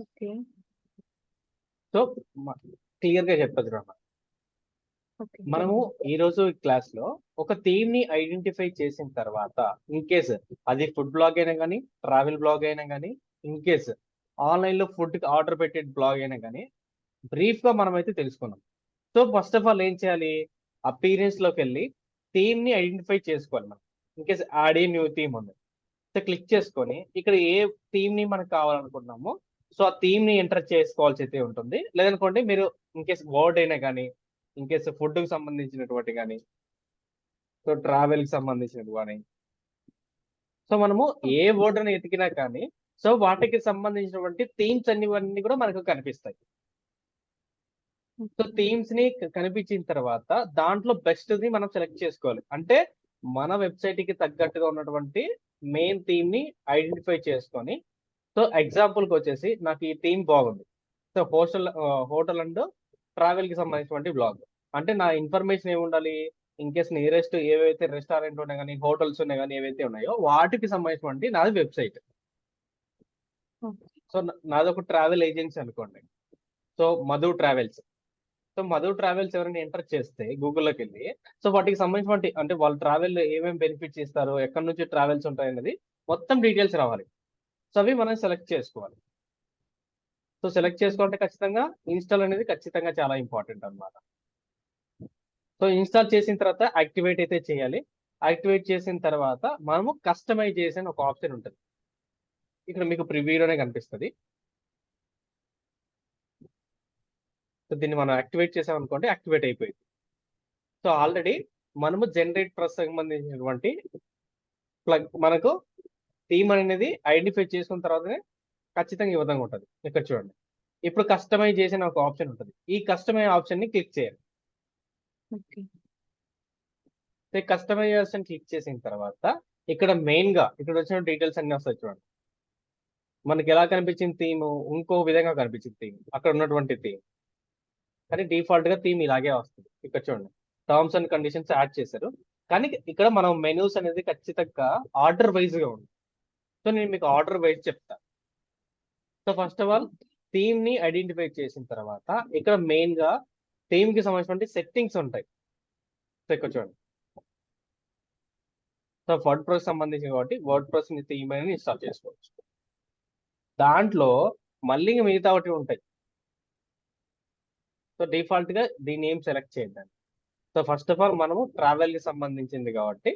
Okay. So clear గా చెప్పదు అన్నమాట. ఓకే. మనము ఈ రోజు క్లాస్ లో ఒక థీమ్ ని ఐడెంటిఫై చేసిన తర్వాత, ఇన్ కేస్ అది ఫుడ్ బ్లాగ్ అయినా కానీ, ట్రావెల్ బ్లాగ్ అయినా కానీ, ఇన్ కేస్ ఆన్లైన్ లో ఫుడ్ ఆర్డర్ పెట్టే బ్లాగ్ అయినా కానీ, బ్రీఫ్ గా మనం అయితే తెలుసుకున్నాం. సో ఫస్ట్ ఆఫ్ ఆల్ ఏం చేయాలి, అపీరెన్స్ లోకి వెళ్ళి థీమ్ ని ఐడెంటిఫై చేసుకోవాలి మనం. In case add a new theme ఉంది, సో క్లిక్ చేసుకొని ఇక్కడ ఏ థీమ్ ని మనకు కావాలనుకుంటున్నామో సో ఆ థీమ్ ని ఎంటర్ చేసుకోవాల్సి అయితే ఉంటుంది. లేదనుకోండి మీరు ఇన్ కేస్ వర్డ్ అయినా కానీ, ఇన్ కేస్ ఫుడ్ కి సంబంధించినటువంటి కానీ, సో ట్రావెల్ కి సంబంధించినవి కానీ, సో మనము ఏ వర్డ్ అని ఎతికినా కానీ సో వాటికి సంబంధించినటువంటి థీమ్స్ అన్ని కూడా మనకు కనిపిస్తాయి. సో థీమ్స్ ని కనిపించిన తర్వాత దాంట్లో బెస్ట్ ని మనం సెలెక్ట్ చేసుకోవాలి. అంటే మన వెబ్సైట్ కి తగ్గట్టుగా ఉన్నటువంటి మెయిన్ థీమ్ ని ఐడెంటిఫై చేసుకొని, సో ఎగ్జాంపుల్ కి వచ్చేసి నాకు ఈ థీమ్ బాగుంది. సో హోటల్ అండ్ ట్రావెల్ కి సంబంధించినటువంటి బ్లాగ్. అంటే నా ఇన్ఫర్మేషన్ ఏమి ఉండాలి, ఇన్ కేస్ నియరెస్ట్ ఏవైతే రెస్టారెంట్ ఉన్నాయి కానీ, హోటల్స్ ఉన్నాయి కానీ, ఏవైతే ఉన్నాయో వాటికి సంబంధించినటువంటి నాది వెబ్సైట్. సో నాది ఒక ట్రావెల్ ఏజెన్సీ అనుకోండి, so Madhu travels. So Madhu travels ఎవరైనా ఎంటర్ చేస్తే గూగుల్లోకి వెళ్ళి, సో వాటికి సంబంధించినటువంటి అంటే వాళ్ళు ట్రావెల్ ఏమేమి బెనిఫిట్స్ ఇస్తారు, ఎక్కడి నుంచి ట్రావెల్స్ ఉంటాయి అనేది మొత్తం డీటెయిల్స్ రావాలి. సో అవి మనం సెలెక్ట్ చేసుకోవాలి. సో సెలెక్ట్ చేసుకోవాలంటే ఖచ్చితంగా ఇన్స్టాల్ అనేది ఖచ్చితంగా చాలా ఇంపార్టెంట్ అన్నమాట. సో ఇన్స్టాల్ చేసిన తర్వాత యాక్టివేట్ అయితే చేయాలి. యాక్టివేట్ చేసిన తర్వాత మనము కస్టమైజేషన్ ఒక ఆప్షన్ ఉంటుంది, ఇక్కడ మీకు ప్రివ్యూలోనే కనిపిస్తుంది. సో దీన్ని మనం యాక్టివేట్ చేసామనుకోండి, యాక్టివేట్ అయిపోయింది. సో ఆల్రెడీ మనము జనరేట్ ప్లస్ సంబంధించినటువంటి ప్లగ్ మనకు థీమ్ అనేది ఐడెంటిఫై చేసుకున్న తర్వాతనే ఖచ్చితంగా ఈ విధంగా ఉంటుంది. ఇక్కడ చూడండి, ఇప్పుడు కస్టమైజేషన్ ఒక ఆప్షన్ ఉంటుంది. ఈ కస్టమైజ్ ఆప్షన్ ని క్లిక్ చేయాలి. కస్టమైజేషన్ క్లిక్ చేసిన తర్వాత ఇక్కడ మెయిన్ గా ఇక్కడ వచ్చిన డీటెయిల్స్ అన్ని వస్తాయి చూడండి. మనకి ఎలా కనిపించింది థీమ్, ఇంకో విధంగా కనిపించింది థీమ్, అక్కడ ఉన్నటువంటి థీమ్. కానీ డిఫాల్ట్ గా థీమ్ ఇలాగే వస్తుంది. ఇక్కడ చూడండి, టర్మ్స్ అండ్ కండిషన్స్ యాడ్ చేశారు. కానీ ఇక్కడ మనం మెనూస్ అనేది ఖచ్చితంగా ఆర్డర్ వైజ్ గా ఉంది. సో నేను మీకు ఆర్డర్ వైజ్ చెప్తాను. So first of all theme ని ఐడెంటిఫై చేసిన తర్వాత ఇక్కడ మెయిన్ గా థీమ్ కి సంబంధించిన సెట్టింగ్స్ ఉంటాయి. సో ఇక్కడ చూడండి, సో వర్డ్ ప్రెస్ సంబంధించి కాబట్టి వర్డ్ ప్రెస్ ని థీమ్ అని ఇన్స్టాల్ చేసుకోవచ్చు. దాంట్లో మళ్ళీ మిగతా ఒకటి ఉంటాయి. సో డిఫాల్ట్ గా దీన్ని ఏం సెలెక్ట్ చేద్దాం. సో ఫస్ట్ ఆఫ్ ఆల్ మనము ట్రావెల్ కి సంబంధించింది కాబట్టి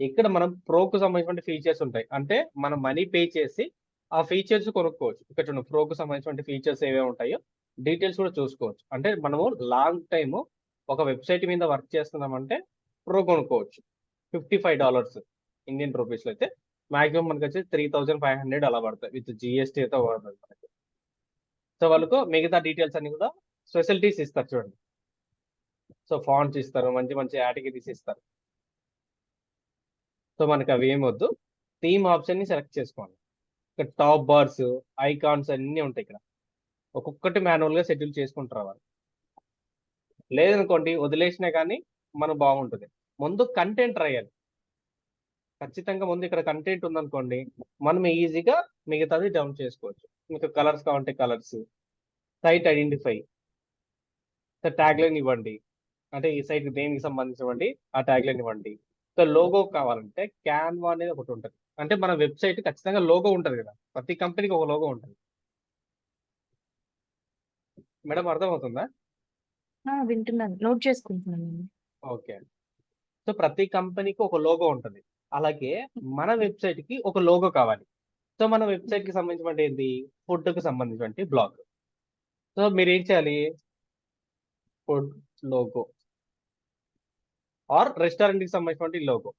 ఇక్కడ మనం ప్రోకు సంబంధించిన ఫీచర్స్ ఉంటాయి. అంటే మనం మనీ పే చేసి ఆ ఫీచర్స్ కొనుక్కోవచ్చు. ఇక్కడ చూడండి, ప్రోకు సంబంధించిన ఫీచర్స్ ఏవే ఉంటాయో డీటెయిల్స్ కూడా చూసుకోవచ్చు. అంటే మనము లాంగ్ టైమ్ ఒక వెబ్సైట్ మీద వర్క్ చేస్తున్నామంటే ప్రో కొనుక్కోవచ్చు. $55 ఇండియన్ రూపీస్ లో అయితే మాక్సిమం మనకి వచ్చి 3500 అలా పడతాయి విత్ జిఎస్టీ అయితే పడుతుంది మనకి. సో వాళ్ళకు మిగతా డీటెయిల్స్ అన్ని కూడా ఫెసిలిటీస్ ఇస్తారు చూడండి. సో ఫాంట్స్ ఇస్తారు, మంచి మంచి యాటగిరీస్ ఇస్తారు. సో మనకి అవి ఏమి వద్దు, థీమ్ ఆప్షన్ ని సెలెక్ట్ చేసుకోండి. ఇక్కడ టాప్ బార్స్, ఐకాన్స్ అన్ని ఉంటాయి. ఇక్కడ ఒక్కొక్కటి మాన్యువల్ గా షెడ్యూల్ చేసుకుంటారు వాళ్ళు. లేదనుకోండి వదిలేసినా కానీ మనం బాగుంటుంది. ముందు కంటెంట్ రాయాలి ఖచ్చితంగా. ముందు ఇక్కడ కంటెంట్ ఉందనుకోండి, మనం ఈజీగా మిగతాది డౌన్ చేసుకోవచ్చు. మీకు కలర్స్ కావాలంటే colours, site identify, tag line ఇవ్వండి, అంటే ఈ సైట్ దేనికి సంబంధించినవండి ఆ ట్యాగ్ లైన్ ఇవ్వండి. సో లోగో కావాలంటే క్యాన్వా అనేది ఒకటి ఉంటుంది. అంటే మన వెబ్సైట్ ఖచ్చితంగా లోగో ఉంటుంది కదా, ప్రతి కంపెనీకి ఒక లోగో ఉంటుంది. మేడం అర్థమవుతుందా? వింటున్నాను, నోట్ చేసుకుంటున్నాను. ఓకే. సో ప్రతి కంపెనీకి ఒక లోగో ఉంటుంది. అలాగే మన వెబ్సైట్ కి ఒక లోగో కావాలి. సో మన వెబ్సైట్ కి సంబంధించిన ఏంటి, ఫుడ్ కి సంబంధించిన బ్లాగ్. సో మీరు ఏం చేయాలి, ఫుడ్ లోగో ఆర్ రెస్టారెంట్ కి సంబంధించిన లోగో,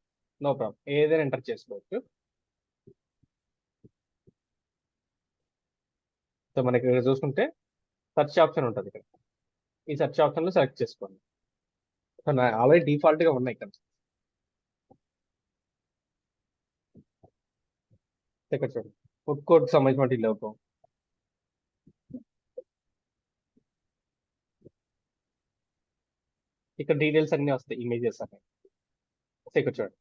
నో ప్రాబ్లం, ఏదైనా ఎంటర్ చేసుకోవచ్చు. సో మనకి ఇక్కడ చూసుకుంటే సెర్చ్ ఆప్షన్ ఉంటుంది. ఇక్కడ ఈ సెర్చ్ ఆప్షన్ లో సెలెక్ట్ చేసుకోండి. ఆల్రెడీ డిఫాల్ట్ గా ఉన్నాయి ఇక్కడ. ఇక్కడ చూడండి, ఫుడ్ కోర్ట్ సంబంధించిన లోగో, ఇక్కడ డీటెయిల్స్ అన్ని వస్తాయి, ఇమేజెస్ అన్ని. ఇక్కడ చూడండి,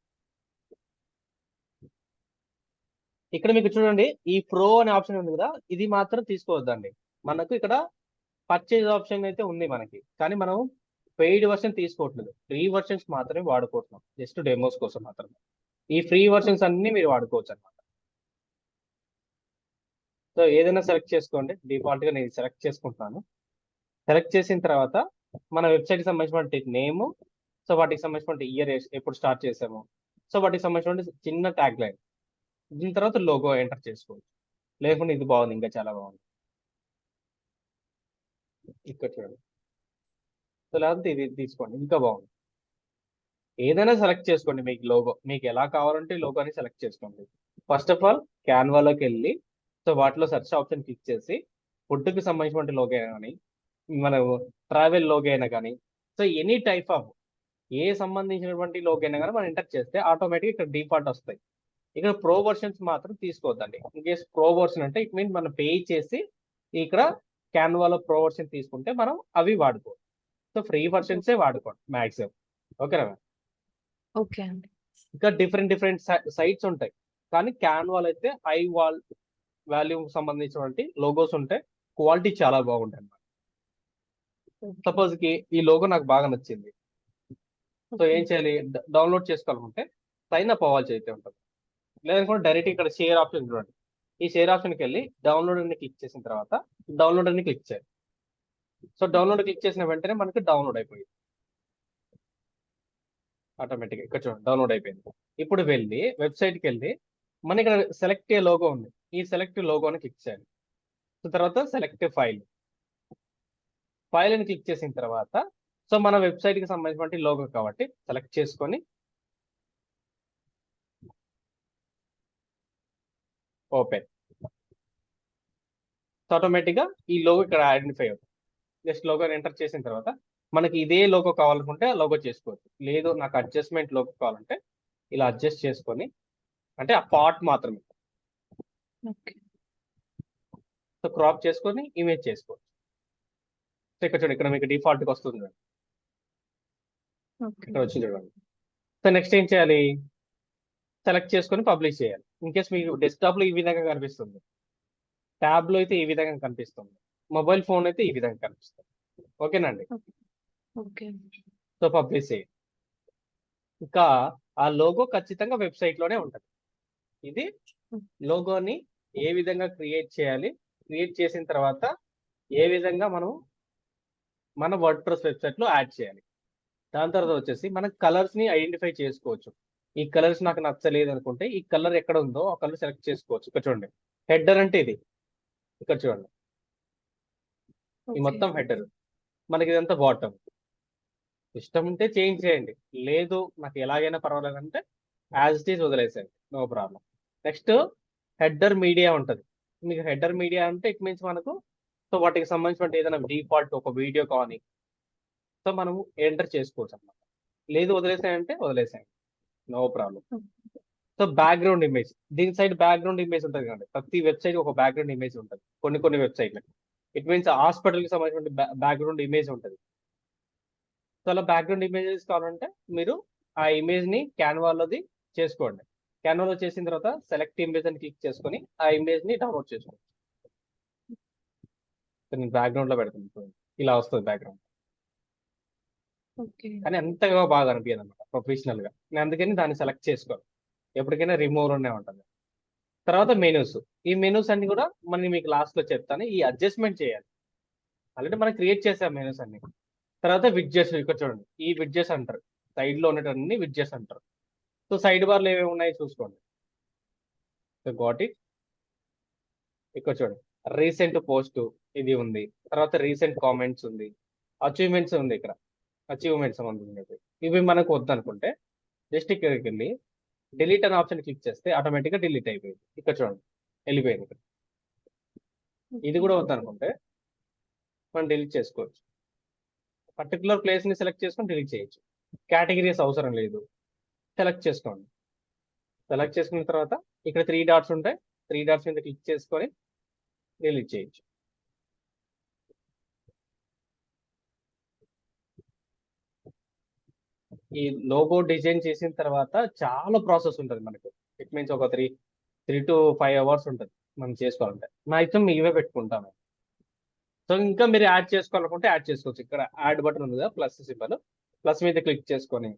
ఇక్కడ మీకు చూడండి ఈ ప్రో అనే ఆప్షన్ ఉంది కదా, ఇది మాత్రం తీసుకోవద్దండి. మనకు ఇక్కడ పర్చేజ్ ఆప్షన్ అయితే ఉంది మనకి, కానీ మనం పెయిడ్ వర్షన్ తీసుకోవట్లేదు, ఫ్రీ వర్షన్స్ మాత్రమే వాడుకుంటున్నాం, జస్ట్ డెమోస్ కోసం మాత్రమే. ఈ ఫ్రీ వర్షన్స్ అన్ని మీరు వాడుకోవచ్చు అనమాట. సో ఏదైనా సెలెక్ట్ చేసుకోండి, డిఫాల్ట్ గా నేను సెలెక్ట్ చేసుకుంటున్నాను. సెలెక్ట్ చేసిన తర్వాత మన వెబ్సైట్ కి సంబంధించిన నేమ్, సో వాటికి సంబంధించిన ఇయర్ ఎప్పుడు స్టార్ట్ చేసాము, సో వాటికి సంబంధించిన చిన్న ట్యాగ్ లైన్, దీని తర్వాత లోగో ఎంటర్ చేసుకోవచ్చు. లేకుండా ఇది బాగుంది, ఇంకా చాలా బాగుంది. ఇక్కడ చూడండి. సో లేకపోతే ఇది తీసుకోండి, ఇంకా బాగుంది. ఏదైనా సెలెక్ట్ చేసుకోండి, మీకు లోగో మీకు ఎలా కావాలంటే లోగోని సెలెక్ట్ చేసుకోండి. ఫస్ట్ ఆఫ్ ఆల్ క్యాన్వాలోకి వెళ్ళి, సో వాటిలో సెర్చ్ ఆప్షన్ క్లిక్ చేసి ఫుడ్కి సంబంధించిన లోగో అయినా కానీ, మన ట్రావెల్ లోగో అయినా కానీ, సో ఎనీ టైప్ ఆఫ్ ఏ సంబంధించినటువంటి లోగో అయినా కానీ మనం ఎంటర్ చేస్తే ఆటోమేటిక్గా ఇక్కడ డిఫాల్ట్ వస్తాయి. ఇక్కడ ప్రో వర్షన్స్ మాత్రం తీసుకోవద్దండి. ఇన్ కేస్ ప్రో వర్షన్ అంటే ఇట్ మీన్స్ మనం పే చేసి ఇక్కడ క్యాన్వాలో ప్రో వర్షన్ తీసుకుంటే మనం అవి వాడుకోవచ్చు. సో ఫ్రీ వర్షన్సే వాడుకోండి మ్యాక్సిమం. ఓకేనా మ్యామ్? ఓకే అండి. ఇంకా డిఫరెంట్ సైట్స్ ఉంటాయి, కానీ క్యాన్వాల్ అయితే హై వాల్యూ సంబంధించినటువంటి లోగోస్ ఉంటాయి, క్వాలిటీ చాలా బాగుంటాయి అన్నమాట. సపోజ్ కి ఈ లోగో నాకు బాగా నచ్చింది, సో ఏం చేయాలి, డౌన్లోడ్ చేసుకోవాలనుకుంటే సైన్ అప్ అవ్వాల్సి అయితే ఉంటుంది. లేదనుకుంటే డైరెక్ట్ ఇక్కడ షేర్ ఆప్షన్ చూడండి, ఈ షేర్ ఆప్షన్కి వెళ్ళి డౌన్లోడ్ అని క్లిక్ చేసిన తర్వాత డౌన్లోడ్ అని క్లిక్ చేయాలి. సో డౌన్లోడ్ క్లిక్ చేసిన వెంటనే మనకి డౌన్లోడ్ అయిపోయింది ఆటోమేటిక్గా. ఇక్కడ చూడండి డౌన్లోడ్ అయిపోయింది. ఇప్పుడు వెళ్ళి వెబ్సైట్కి వెళ్ళి మన ఇక్కడ సెలెక్ట్ ఏ లోగో ఉంది, ఈ సెలెక్ట్ లోగోని క్లిక్ చేయాలి. సో తర్వాత సెలెక్ట్ ఫైల్ అని క్లిక్ చేసిన తర్వాత, సో మన వెబ్సైట్కి సంబంధించిన లోగో కాబట్టి సెలెక్ట్ చేసుకొని ఓపెన్. సో ఆటోమేటిక్గా ఈ లోగో ఇక్కడ ఐడెంటిఫై అవుతుంది. జస్ట్ లోగోని ఎంటర్ చేసిన తర్వాత మనకి ఇదే లోగో కావాలనుకుంటే లోగో చేసుకోవచ్చు, లేదు నాకు అడ్జస్ట్మెంట్ లోగో కావాలంటే ఇలా అడ్జస్ట్ చేసుకొని, అంటే ఆ పార్ట్ మాత్రమే, సో క్రాప్ చేసుకొని ఇమేజ్ చేసుకోవచ్చు. సో ఇక్కడ చూడండి, ఇక్కడ మీకు డిఫాల్ట్గా వస్తుంది చూడండి, ఇక్కడ వచ్చింది చూడండి. సో నెక్స్ట్ ఏం చేయాలి, సెలెక్ట్ చేసుకొని పబ్లిష్ చేయాలి. ఇన్ కేస్ మీకు డెస్క్టాప్లో ఈ విధంగా కనిపిస్తుంది, ట్యాబ్లో అయితే ఈ విధంగా కనిపిస్తుంది, మొబైల్ ఫోన్ అయితే ఈ విధంగా కనిపిస్తుంది. ఓకేనండి? ఓకే. సో పబ్లిష్ చేయండి. ఇంకా ఆ లోగో ఖచ్చితంగా వెబ్సైట్లోనే ఉంటుంది. ఇది లోగోని ఏ విధంగా క్రియేట్ చేయాలి, క్రియేట్ చేసిన తర్వాత ఏ విధంగా మనం మన వర్డ్ ప్రెస్ వెబ్సైట్లో యాడ్ చేయాలి. దాని తర్వాత వచ్చేసి మనం కలర్స్ని ఐడెంటిఫై చేసుకోవచ్చు. ఈ కలర్స్ నాకు నచ్చలేదు అనుకుంటే ఈ కలర్ ఎక్కడ ఉందో ఆ కలర్ సెలెక్ట్ చేసుకోవచ్చు. ఇక్కడ చూడండి, హెడర్ అంటే ఇది, ఇక్కడ చూడండి ఈ మొత్తం హెడర్, మనకి ఇదంతా బాటమ్. ఇష్టం ఉంటే చేంజ్ చేయండి, లేదు నాకు ఎలాగైనా పర్వాలేదు అంటే యాజ్ ఇట్ ఈస్ వదిలేసేయండి, no problem. Next header media ఉంటుంది. మీకు హెడర్ మీడియా అంటే ఇట్ మీన్స్ మనకు, సో వాటికి సంబంధించిన ఏదైనా డిఫాల్ట్ ఒక వీడియో కానీ, సో మనము ఎంటర్ చేసుకోవచ్చు అన్నమాట. లేదు వదిలేసాయంటే వదిలేసాయండి, no problem. So background image, దీని సైడ్ బ్యాక్గ్రౌండ్ ఇమేజ్ ఉంటుంది కదండి, ప్రతి వెబ్సైట్ ఒక బ్యాక్గ్రౌండ్ ఇమేజ్ ఉంటుంది, కొన్ని వెబ్సైట్లకి. ఇట్ మీన్స్ హాస్పిటల్కి సంబంధించిన బ్యాక్గ్రౌండ్ ఇమేజ్ ఉంటుంది. సో అలా బ్యాక్గ్రౌండ్ ఇమేజెస్ కావాలంటే మీరు ఆ ఇమేజ్ని క్యాన్వాలోది చేసుకోండి. క్యాన్వాలో చేసిన తర్వాత సెలెక్ట్ ఇమేజ్ అని క్లిక్ చేసుకొని ఆ ఇమేజ్ని డౌన్లోడ్ చేసుకోండి. నేను బ్యాక్గ్రౌండ్లో పెడుతున్నాను, ఇలా వస్తుంది బ్యాక్గ్రౌండ్, కానీ అంతగా బాగా అనిపించదు అనమాట ప్రొఫెషనల్గా. నేను అందుకని దాన్ని సెలెక్ట్ చేసుకోవాలి, ఎప్పటికైనా రిమూవ్లోనే ఉంటుంది. తర్వాత మెనూస్, ఈ మెనూస్ అన్ని కూడా మనం మీకు లాస్ట్లో చెప్తాను, ఈ అడ్జస్ట్మెంట్ చేయాలి. ఆల్రెడీ మనం క్రియేట్ చేసాం మెనూస్ అన్ని. తర్వాత విడ్జెట్స్, ఇక్కడ చూడండి ఈ విడ్జెట్స్ అంటారు, సైడ్లో ఉన్నటువంటి విడ్జెట్స్ అంటారు. సో సైడ్ బార్లో ఏమేమి ఉన్నాయో చూసుకోండి. Got it. ఇక్కడ చూడండి రీసెంట్ పోస్ట్ ఇది ఉంది, తర్వాత రీసెంట్ కామెంట్స్ ఉంది, అచీవ్మెంట్స్ ఉంది, ఇక్కడ అచీవ్మెంట్స్ సంబంధించినవి. ఇవి మనకు వద్దనుకుంటే జస్ట్ ఇక్కడికి వెళ్ళి డిలీట్ అనే ఆప్షన్ క్లిక్ చేస్తే ఆటోమేటిక్గా డిలీట్ అయిపోయింది. ఇక్కడ చూడండి వెళ్ళిపోయింది. ఇక్కడ ఇది కూడా వద్దనుకుంటే మనం డిలీట్ చేసుకోవచ్చు, పర్టికులర్ ప్లేస్ని సెలెక్ట్ చేసుకొని డిలీట్ చేయొచ్చు. కేటగిరీస్ అవసరం లేదు, సెలెక్ట్ చేసుకోండి. సెలెక్ట్ చేసుకున్న తర్వాత ఇక్కడ 3 డాట్స్ ఉంటాయి, 3 డాట్స్ మీద క్లిక్ చేసుకొని డిలీట్ చేయొచ్చు. ఈ లోగో డిజైన్ చేసిన తర్వాత చాలా ప్రాసెస్ ఉంటుంది మనకు. ఇట్ మీన్స్ ఒక 3 to 5 అవర్స్ ఉంటుంది మనం చేసుకోవాలంటే. మాక్సిమం ఇవే పెట్టుకుంటాం. సో ఇంకా మీరు యాడ్ చేసుకోవాలనుకుంటే యాడ్ చేసుకోవచ్చు. ఇక్కడ యాడ్ బటన్ ఉంది కదా, ప్లస్ సింబల్, ప్లస్ మీద క్లిక్ చేసుకొని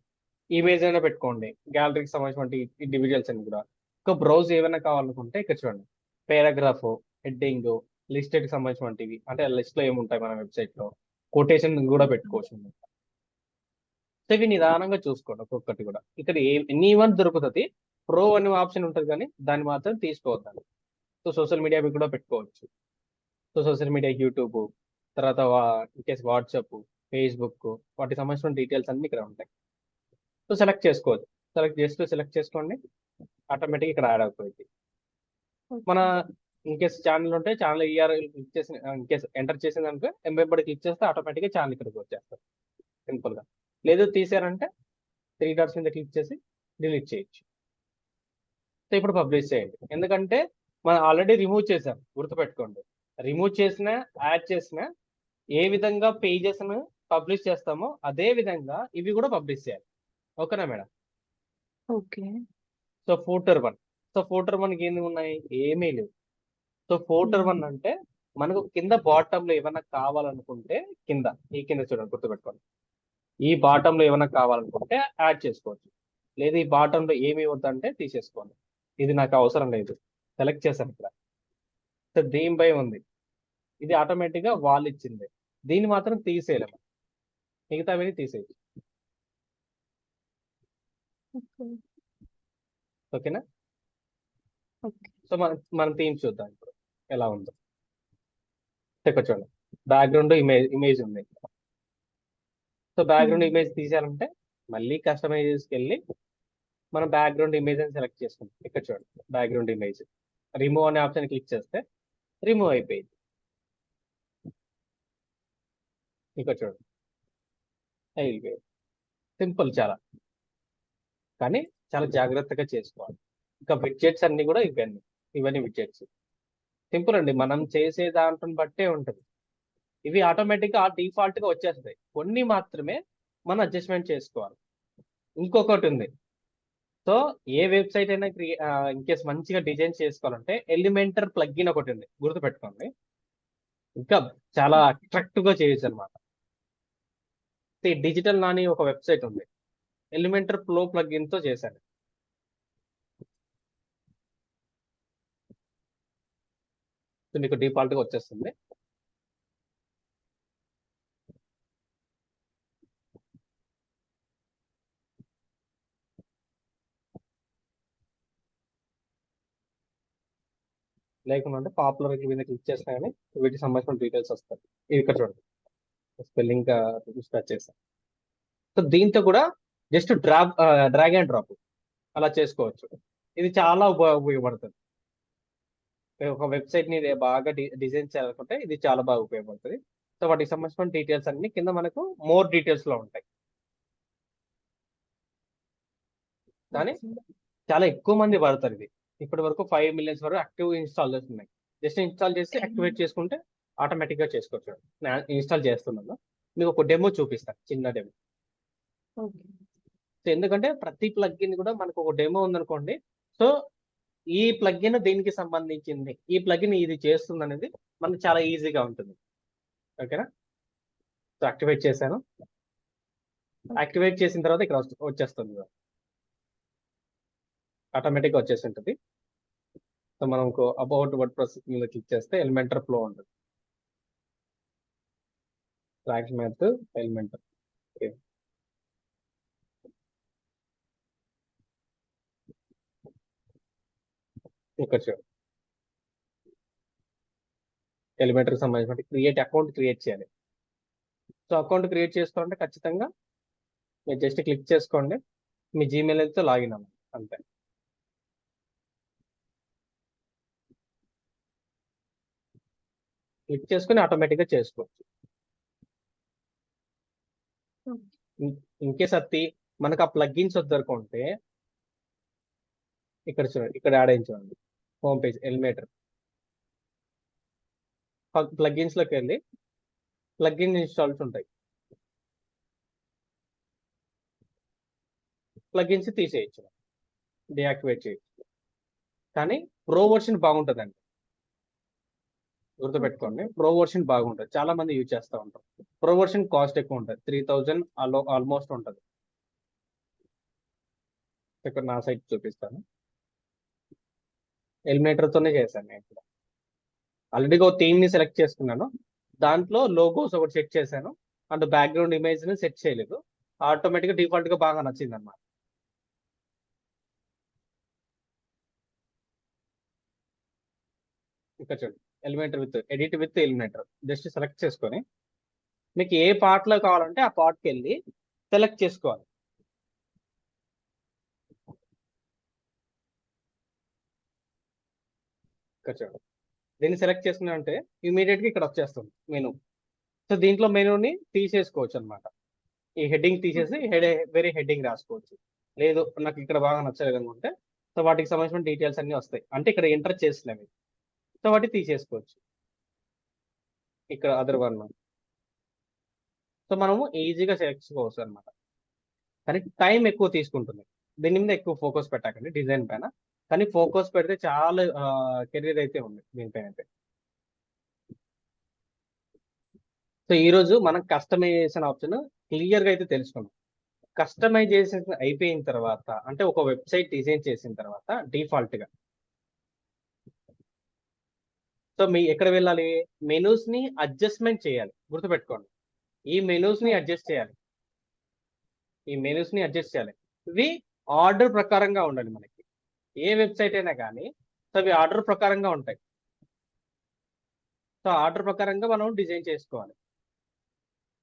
ఇమేజ్ అయినా పెట్టుకోండి. గ్యాలరీకి సంబంధించిన ఇండివిజువల్స్ అని కూడా. ఇంకా బ్రౌజ్ ఏమైనా కావాలనుకుంటే ఇక్కడ చూడండి, పారాగ్రాఫ్, హెడ్డింగ్, లిస్టెడ్ సంబంధించినవి, అంటే లిస్ట్ లో ఏముంటాయి మన వెబ్సైట్ లో, కొటేషన్ కూడా పెట్టుకోవచ్చు. సో ఇవి నిదానంగా చూసుకోండి ఒక్కొక్కటి కూడా. ఇక్కడ ఎనీ వన్ దొరుకుతుంది. ప్రో అనే ఆప్షన్ ఉంటుంది కానీ దాన్ని మాత్రం తీసుకోవద్దండి. సో సోషల్ మీడియా కూడా పెట్టుకోవచ్చు. సో సోషల్ మీడియా, యూట్యూబ్, తర్వాత ఇన్కేస్ వాట్సాప్, ఫేస్బుక్, వాటికి సంబంధించిన డీటెయిల్స్ అన్ని ఇక్కడ ఉంటాయి. సో సెలెక్ట్ చేసుకోవచ్చు. సెలెక్ట్ చేసుకోండి, ఆటోమేటిక్ ఇక్కడ యాడ్ అయిపోయింది. మన ఇన్కేస్ ఛానల్ ఉంటే ఛానల్ ఈఆర్ఎల్ క్లిక్ చేసి ఇన్కేస్ ఎంటర్ చేసిందనుకో ఎంబెబడి క్లిక్ చేస్తే ఆటోమేటిక్గా ఛానల్ ఇక్కడికి వచ్చేస్తారు సింపుల్గా. లేదు తీసారంటే 3 డాట్స్ మీద క్లిక్ చేసి డిలీట్ చేయొచ్చు. సో ఇప్పుడు పబ్లిష్ చేయండి. ఎందుకంటే మనం ఆల్రెడీ రిమూవ్ చేసాం, గుర్తుపెట్టుకోండి. రిమూవ్ చేసిన, యాడ్ చేసిన, ఏ విధంగా పేజెస్ పబ్లిష్ చేస్తామో అదే విధంగా ఇవి కూడా పబ్లిష్ చేయాలి. ఓకేనా మేడం? ఓకే. సో ఫోటర్ 1. సో ఫోటర్ 1కి ఏంది ఉన్నాయి? ఏమీ లేవు. సో ఫోటర్ 1 అంటే మనకు కింద బాటమ్ లో ఏమైనా కావాలనుకుంటే ఈ కింద చూడండి, గుర్తుపెట్టుకోండి. ఈ బాటమ్ లో ఏమైనా కావాలనుకుంటే యాడ్ చేసుకోవచ్చు. లేదు ఈ బాటమ్ లో ఏమి వద్దంటే తీసేసుకోండి. ఇది నాకు అవసరం లేదు, సెలెక్ట్ చేశాను ఇక్కడ. సో దీనిపై ఉంది, ఇది ఆటోమేటిక్ గా వాళ్ళు ఇచ్చింది. దీన్ని మాత్రం తీసేయలేము, మిగతావి తీసేయచ్చు. ఓకేనా? సో మనం థీమ్ చూద్దాం ఇప్పుడు ఎలా ఉందో. ఇక్కడ చూడండి, బ్యాక్గ్రౌండ్ ఇమేజ్ ఉంది. సో బ్యాక్గ్రౌండ్ ఇమేజ్ తీసేయాలంటే మళ్ళీ కస్టమైజెస్కి వెళ్ళి మనం బ్యాక్గ్రౌండ్ ఇమేజ్ అని సెలెక్ట్ చేసుకుంటాం. ఇక్కడ చూడండి, బ్యాక్గ్రౌండ్ ఇమేజ్, రిమూవ్ అనే ఆప్షన్ క్లిక్ చేస్తే రిమూవ్ అయిపోయింది. ఇక్కడ చూడండి, అయిపోయింది. సింపుల్ చాలా, కానీ చాలా జాగ్రత్తగా చేసుకోవాలి. ఇంకా విడ్జెట్స్ అన్ని కూడా ఇవన్నీ విడ్జెట్స్ సింపుల్ అండి. మనం చేసే దాంట్లో బట్టే ఉంటుంది. ఇవి ఆటోమేటిక్గా డిఫాల్ట్ గా వచ్చేస్తాయి. కొన్ని మాత్రమే మనం అడ్జస్ట్మెంట్ చేసుకోవాలి. ఇంకొకటి ఉంది. సో ఏ వెబ్సైట్ అయినా ఇన్కేస్ మంచిగా డిజైన్ చేసుకోవాలంటే ఎలిమెంటర్ ప్లగ్ఇన్ ఒకటి ఉంది, గుర్తుపెట్టుకోండి. ఇంకా చాలా అట్రాక్టివ్ గా చేయొచ్చు అనమాట. డిజిటల్ నాని ఒక వెబ్సైట్ ఉంది, ఎలిమెంటర్ ఫ్లో ప్లగ్ఇన్ తో చేశాను. సో మీకు డిఫాల్ట్ గా వచ్చేస్తుంది. లేకుండా పాపులర్ మీద క్లిక్ చేసినా కానీ వీటికి సంబంధించిన డీటెయిల్స్ వస్తాయి. ఇది ఇక్కడ చూడండి, స్పెల్లింగ్ స్టార్ట్ చేస్తాను. సో దీంతో కూడా జస్ట్ డ్రాగ్ అండ్ డ్రాప్ అలా చేసుకోవచ్చు. ఇది చాలా ఉపయోగపడుతుంది. ఒక వెబ్సైట్ ని బాగా డిజైన్ చేయాలనుకుంటే ఇది చాలా బాగా ఉపయోగపడుతుంది. సో వాటికి సంబంధించిన డీటెయిల్స్ అన్ని కింద మనకు మోర్ డీటెయిల్స్ లో ఉంటాయి. కానీ చాలా ఎక్కువ మంది వాడతారు ఇది. ఇప్పటి వరకు 5 మిలియన్స్ వరకు యాక్టివ్ ఇన్స్టాల్ ఉన్నాయి. జస్ట్ ఇన్స్టాల్ చేసి యాక్టివేట్ చేసుకుంటే ఆటోమేటిక్ గా చేసుకోవచ్చు. ఇన్స్టాల్ చేస్తున్నాను, మీకు ఒక డెమో చూపిస్తాను, చిన్న డెమో. సో ఎందుకంటే ప్రతి ప్లగ్ఇన్ కూడా మనకు ఒక డెమో ఉందనుకోండి. సో ఈ ప్లగ్ఇన్ దీనికి సంబంధించింది, ఈ ప్లగ్ఇన్ ఇది చేస్తుంది అనేది మనకు చాలా ఈజీగా ఉంటుంది. ఓకేనా? సో యాక్టివేట్ చేశాను. యాక్టివేట్ చేసిన తర్వాత ఇక్కడ వచ్చేస్తుంది, ఆటోమేటిక్గా వచ్చేసి ఉంటుంది. సో మనం అబౌట్ వర్డ్ ప్రెస్ మీద క్లిక్ చేస్తే ఎలిమెంటర్ ఫ్లో ఉంటుంది. Track math Elementor. ఓకే, ఇక్కడ చూడండి, ఎలిమెంటర్కి సంబంధించిన క్రియేట్ అకౌంట్ క్రియేట్ చేయాలి. సో అకౌంట్ క్రియేట్ చేసుకోవాలంటే ఖచ్చితంగా మీరు జస్ట్ క్లిక్ చేసుకోండి, మీ జీమెయిల్ అయితే లాగిన్ అవ్వండి, అంతే. క్లిక్ చేసుకుని ఆటోమేటిక్గా చేసుకోవచ్చు. ఇన్కేస్ అది మనకు ఆ ప్లగ్ఇన్స్ వద్దనుకుంటే ఇక్కడ చూడండి, ఇక్కడ యాడ్ అయింది చూడండి, హోమ్ పేజ్ ఎలిమేటర్ ప్లగ్ఇన్స్ లోకి వెళ్ళి ప్లగ్ఇన్ ఇన్స్టాల్స్ ఉంటాయి, ప్లగ్ఇన్స్ తీసేయచ్చు, డియాక్టివేట్ చేయొచ్చు. కానీ ప్రో వర్షన్ బాగుంటుందండి, గుర్తుపెట్టుకోండి. ప్రో వర్షన్ బాగుంటుంది, చాలా మంది యూజ్ చేస్తూ ఉంటారు. ప్రో వర్షన్ కాస్ట్ ఎక్కువ ఉంటుంది, 3000 ఆల్మోస్ట్ ఉంటుంది. ఇక్కడ నా సైట్ చూపిస్తాను. ఎలిమినేటర్ తోనే చేశాను నేను ఇక్కడ. ఆల్రెడీగా ఒక థీమ్ ని సెలెక్ట్ చేసుకున్నాను, దాంట్లో లోగోస్ ఒకటి సెట్ చేశాను, అండ్ బ్యాక్గ్రౌండ్ ఇమేజ్ ని సెట్ చేయలేదు. ఆటోమేటిక్ గా డిఫాల్ట్ గా బాగా నచ్చింది అనమాట. ఇక్కడ చూడండి, eliminator with edit with eliminator just select చేసుకొని మీకు ఏ పార్ట్ లో కావాలంటే ఆ పార్ట్ కి వెళ్ళి సెలెక్ట్ చేసుకోవాలి. ఇక్కడ చూడండి, దీన్ని సెలెక్ట్ చేసుకున్నామంటే ఇమీడియట్ గా ఇక్కడ వచ్చేస్తుంది మెనూ. సో దీంట్లో మెనూని తీసేసుకోవచ్చు అనమాట. ఈ హెడ్డింగ్ తీసేసి వేరే హెడ్డింగ్ రాసుకోవచ్చు. లేదు నాకు ఇక్కడ బాగా నచ్చలేదు అనుకుంటే సో వాటికి సంబంధించిన డీటెయిల్స్ అన్ని వస్తాయి, అంటే ఇక్కడ ఎంటర్ చేసినవి, సో వాటి తీసేసుకోవచ్చు. ఇక్కడ అదర్ వన్, సో మనము ఈజీగా సెలెక్ట్ చేసుకోవచ్చు అనమాట. కానీ టైం ఎక్కువ తీసుకుంటుంది, దీని మీద ఎక్కువ ఫోకస్ పెట్టకండి డిజైన్ పైన. కానీ ఫోకస్ పెడితే చాలా కెరీర్ అయితే ఉంది దీనిపైన అయితే. సో ఈ రోజు మనం కస్టమైజేషన్ ఆప్షన్ క్లియర్ గా అయితే తెలుసుకున్నాం. కస్టమైజేషన్ అయిపోయిన తర్వాత, అంటే ఒక వెబ్సైట్ డిజైన్ చేసిన తర్వాత డిఫాల్ట్ గా సో మీ ఎక్కడ వెళ్ళాలి, మెనూస్ ని అడ్జస్ట్మెంట్ చేయాలి. గుర్తుపెట్టుకోండి, ఈ మెనూస్ ని అడ్జస్ట్ చేయాలి, ఈ మెనూస్ ని అడ్జస్ట్ చేయాలి. ఇవి ఆర్డర్ ప్రకారంగా ఉండాలి మనకి. ఏ వెబ్సైట్ అయినా కానీ సో అవి ఆర్డర్ ప్రకారంగా ఉంటాయి. సో ఆర్డర్ ప్రకారంగా మనం డిజైన్ చేసుకోవాలి.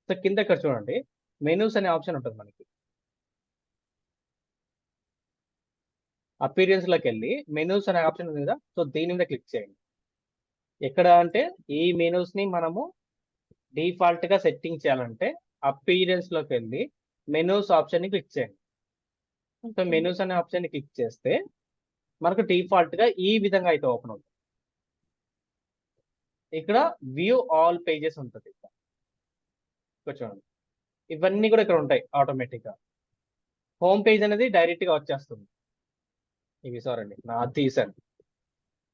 సో కింద ఇక్కడ చూడండి, మెనూస్ అనే ఆప్షన్ ఉంటుంది మనకి. అపీరియన్స్ లోకి వెళ్ళి మెనూస్ అనే ఆప్షన్ ఉంది కదా, సో దీని మీద క్లిక్ చేయండి. ఎక్కడ అంటే ఈ మెనూస్ ని మనము డిఫాల్ట్ గా సెట్టింగ్ చేయాలంటే అపీరియన్స్ లోకి వెళ్ళి మెనూస్ ఆప్షన్ ని క్లిక్ చేయండి. సో మెనూస్ అనే ఆప్షన్ ని క్లిక్ చేస్తే మనకు డిఫాల్ట్ గా ఈ విధంగా అయితే ఓపెన్ అవుతుంది. ఇక్కడ వ్యూ ఆల్ పేజెస్ ఉంటుంది. ఇక్కడ చూడండి, ఇవన్నీ కూడా ఇక్కడ ఉంటాయి ఆటోమేటిక్ గా. హోమ్ పేజ్ అనేది డైరెక్ట్ గా వచ్చేస్తుంది. ఇవి సారీ అండి, నా తీసాను,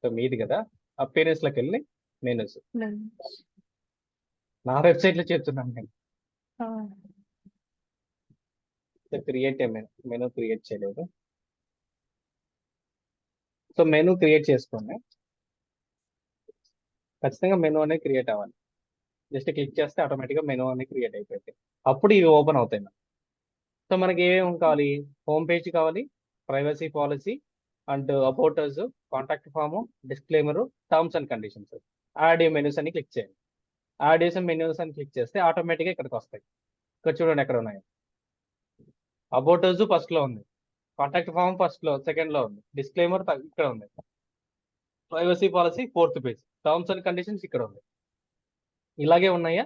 సో మీది కదా. అపీరియన్స్ లోకి వెళ్ళి మెనూస్, నా వెబ్సైట్ లో చెప్తున్నాను నేను. క్రియేట్ మెనూ క్రియేట్ చేయలేదు, సో మెనూ క్రియేట్ చేసుకోండి. ఖచ్చితంగా మెనూ అనేది క్రియేట్ అవ్వాలి. జస్ట్ క్లిక్ చేస్తే ఆటోమేటిక్గా మెనూ అనేది క్రియేట్ అయిపోయింది. అప్పుడు ఇవి ఓపెన్ అవుతాయి. సో మనకి ఏమేమి కావాలి, హోమ్ పేజ్ కావాలి, privacy policy and about us, contact form, disclaimer, terms and conditions, audio menus అని క్లిక్ చేయండి. ఆడియోస్ మెనూస్ అని క్లిక్ చేస్తే ఆటోమేటిక్గా ఇక్కడికి వస్తాయి. ఇక్కడ చూడండి ఎక్కడ ఉన్నాయి. అబౌటర్స్ ఫస్ట్ లో ఉంది, కాంటాక్ట్ ఫామ్ ఫస్ట్ లో సెకండ్ లో ఉంది, డిస్క్లైమర్ ఇక్కడ ఉంది, privacy policy 4th page, terms and conditions ఇక్కడ ఉంది. ఇలాగే ఉన్నాయా.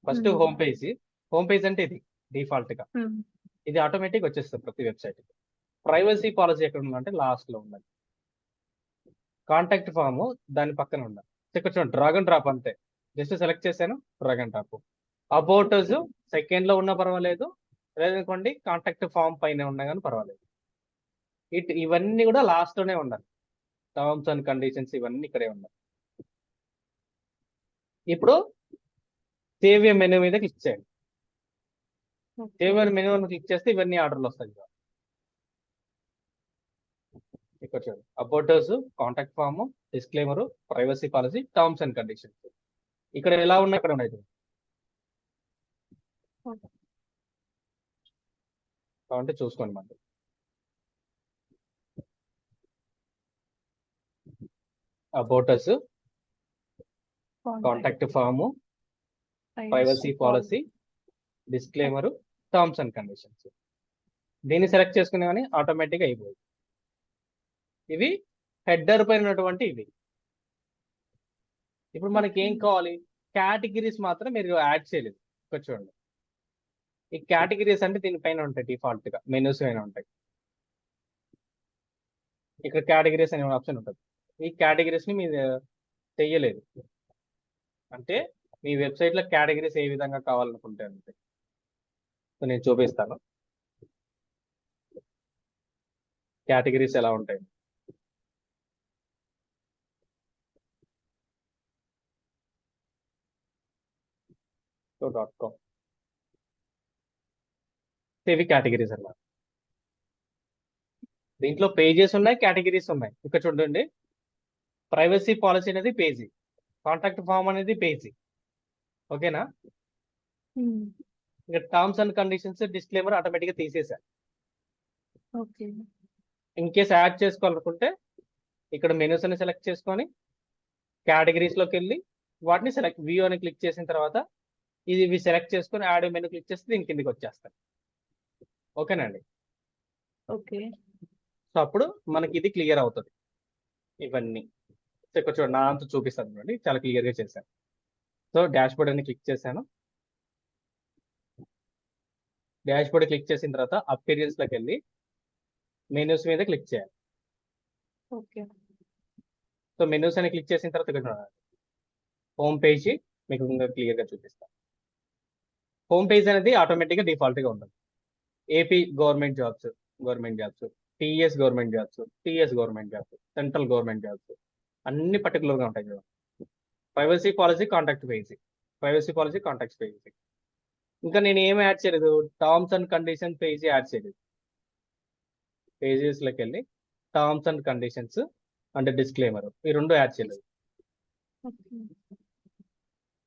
ఫస్ట్ హోమ్ పేజ్ అంటే ఇది డిఫాల్ట్ గా, ఇది ఆటోమేటిక్ వచ్చేస్తుంది ప్రతి వెబ్సైట్. ప్రైవసీ పాలసీ ఎక్కడ ఉందంటే లాస్ట్ లో ఉన్నది. కాంటాక్ట్ ఫామ్ దాని పక్కన ఉండాలి. ఇక్కడ చూడండి, డ్రాగ్ అండ్ డ్రాప్ అంతే, జస్ట్ సెలెక్ట్ చేశాను, డ్రాగ్ అండ్ డ్రాప్. అబౌటర్స్ సెకండ్ లో ఉన్నా పర్వాలేదు, లేదనుకోండి కాంటాక్ట్ ఫామ్ పైన ఉన్నా కానీ పర్వాలేదు. ఇవన్నీ కూడా లాస్ట్ లోనే ఉండాలి. టర్మ్స్ అండ్ కండిషన్స్ ఇవన్నీ ఇక్కడే ఉండాలి. ఇప్పుడు సేవ్ ఏ మెనూ మీద క్లిక్ చేయండి. సేవ్ ఏ మెనూ క్లిక్ చేస్తే ఇవన్నీ ఆర్డర్లు వస్తాయి. ఇక్కడ చూడండి, about us, contact form, disclaimer, privacy policy, terms and conditions ఇక్కడ ఎలా ఉన్నాయి, ఇక్కడ ఉన్నాయి. కాబట్టి చూసుకోండి మనకి. About us, contact form, privacy policy, disclaimer, terms and conditions. దీన్ని సెలెక్ట్ చేసుకునే కానీ ఆటోమేటిక్ అయిపోయింది. ఇవి హెడర్ పైన ఉన్నటువంటి ఇవి. ఇప్పుడు మనకి ఏం కావాలి, కేటగిరీస్ మాత్రం మీరు యాడ్ చేయలేదు. ఇక్కడ చూడండి, ఈ కేటగిరీస్ అంటే దీనిపైన ఉంటాయి, డిఫాల్ట్ గా మెనూస్ పైన ఉంటాయి. ఇక్కడ కేటగిరీస్ అనే ఆప్షన్ ఉంటుంది. ఈ కేటగిరీస్ ని మీరు చెయ్యలేదు అంటే మీ వెబ్సైట్ లో కేటగిరీస్ ఏ విధంగా కావాలనుకుంటే అంతే. సో నేను చూపిస్తాను కేటగిరీస్ ఎలా ఉంటాయి. సో.com. ఇవి కేటగిరీస్ అన్నమాట. దీంట్లో పేజెస్ ఉన్నాయి, కేటగిరీస్ ఉన్నాయి. ఇక్కడ చూడండి, ప్రైవసీ పాలసీ అనేది పేజీ, కాంటాక్ట్ ఫామ్ అనేది పేజీ. ఓకేనా? ఇంకా terms and conditions, disclaimer automatic గా తీసేసారు. ఓకే. ఇన్ కేస్ యాడ్ చేసుకోవాలనుకుంటే ఇక్కడ మెనూస్ అని సెలెక్ట్ చేసుకొని కేటగిరీస్ లోకి వెళ్ళి వాటిని సెలెక్ట్ వ్యూ అని క్లిక్ చేసిన తర్వాత ఇవి సెలెక్ట్ చేసుకొని యాడ్ మెనూ క్లిక్ చేస్తే దీని కిందకి వచ్చేస్తాయి. ఓకేనండి? ఓకే. సో అప్పుడు మనకి ఇది క్లియర్ అవుతుంది ఇవన్నీ. సో ఇక్కడ చూడండి, నా అంతా చూపిస్తాను చూడండి, చాలా క్లియర్ గా చేశాను. సో డాష్ బోర్డ్ అని క్లిక్ చేశాను. డాష్ బోర్డ్ క్లిక్ చేసిన తర్వాత అపీరియన్స్ లోకి వెళ్ళి మెనూస్ మీద క్లిక్ చేయాలి. ఓకే. సో మెనూస్ అని క్లిక్ చేసిన తర్వాత ఇక్కడ హోమ్ పేజీ మీకు ఇంకా క్లియర్ గా చూపిస్తాను. హోమ్ పేజ్ అనేది ఆటోమేటిక్ గా డిఫాల్ట్ గా ఉంటుంది. AP government jobs, TS government jobs, central government jobs అన్ని పర్టికులర్ గా ఉంటాయి కదా. Privacy policy contact page. ఇంకా నేను ఏమి యాడ్ చేయలేదు, terms and condition page add చేయలేదు. పేజెస్ లోకి వెళ్ళి టర్మ్స్ అండ్ కండిషన్స్ అంటే డిస్క్లైమర్ ఈ రెండు యాడ్ చేయలేదు.